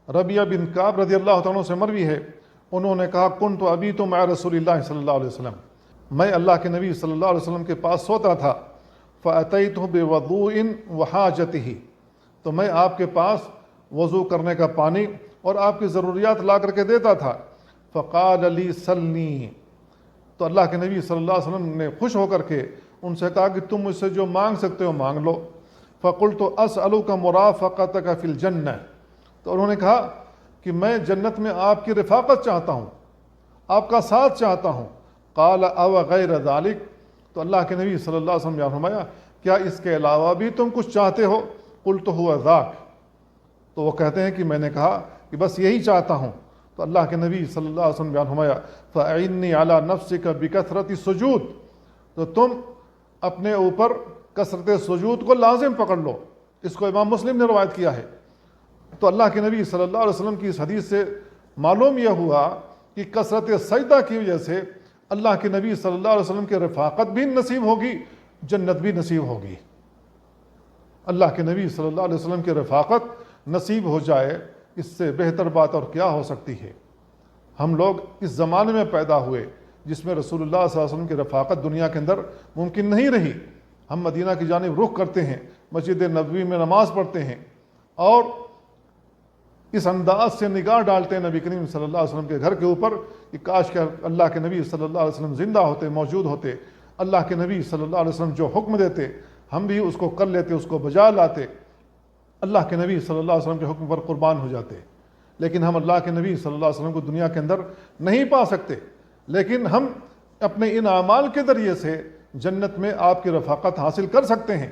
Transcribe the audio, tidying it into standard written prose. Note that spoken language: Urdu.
ربیہ بن کعب رضی اللہ تعالیٰ عنہ سے مروی ہے، انہوں نے کہا کنت ابیت مع رسول اللہ صلی اللہ علیہ وسلم، میں اللہ کے نبی صلی اللہ علیہ وسلم کے پاس سوتا تھا، فأتیتہ بوضوء وحاجتہ، تو میں آپ کے پاس وضو کرنے کا پانی اور آپ کی ضروریات لا کر کے دیتا تھا، فقال لی سلنی، تو اللہ کے نبی صلی اللہ علیہ وسلم نے خوش ہو کر کے ان سے کہا کہ تم مجھ سے جو مانگ سکتے ہو مانگ لو، فقلت اسألک مرافقتک فی الجنہ، تو انہوں نے کہا کہ میں جنت میں آپ کی رفاقت چاہتا ہوں، آپ کا ساتھ چاہتا ہوں، قال او غیر ذلک، تو اللہ کے نبی صلی اللہ علیہ وسلم نے فرمایا کیا اس کے علاوہ بھی تم کچھ چاہتے ہو؟ قلت هو ذاک، تو وہ کہتے ہیں کہ میں نے کہا کہ بس یہی چاہتا ہوں، تو اللہ کے نبی صلی اللہ علیہ وسلم بیان فرمایا فَأَعِنِّي عَلَى نَفْسِكَ بِكَثْرَةِ السُّجُودِ، تو تم اپنے اوپر کثرت سجود کو لازم پکڑ لو، اس کو امام مسلم نے روایت کیا ہے۔ تو اللہ کے نبی صلی اللہ علیہ وسلم کی اس حدیث سے معلوم یہ ہوا کہ کثرت سجدہ کی وجہ سے اللہ کے نبی صلی اللہ علیہ وسلم کی رفاقت بھی نصیب ہوگی، جنت بھی نصیب ہوگی۔ اللہ کے نبی صلی اللہ علیہ وسلم کی رفاقت نصیب ہو جائے، اس سے بہتر بات اور کیا ہو سکتی ہے؟ ہم لوگ اس زمانے میں پیدا ہوئے جس میں رسول اللہ صلی اللہ علیہ وسلم کی رفاقت دنیا کے اندر ممکن نہیں رہی۔ ہم مدینہ کی جانب رخ کرتے ہیں، مسجد نبوی میں نماز پڑھتے ہیں اور اس انداز سے نگاہ ڈالتے ہیں نبی کریم صلی اللہ علیہ وسلم کے گھر کے اوپر کہ کاش کہ اللہ کے نبی صلی اللہ علیہ وسلم زندہ ہوتے، موجود ہوتے، اللہ کے نبی صلی اللہ علیہ وسلم جو حکم دیتے ہم بھی اس کو کر لیتے، اس کو بجا لاتے، اللہ کے نبی صلی اللہ علیہ وسلم کے حکم پر قربان ہو جاتے۔ لیکن ہم اللہ کے نبی صلی اللہ علیہ وسلم کو دنیا کے اندر نہیں پا سکتے، لیکن ہم اپنے ان اعمال کے ذریعے سے جنت میں آپ کی رفاقت حاصل کر سکتے ہیں۔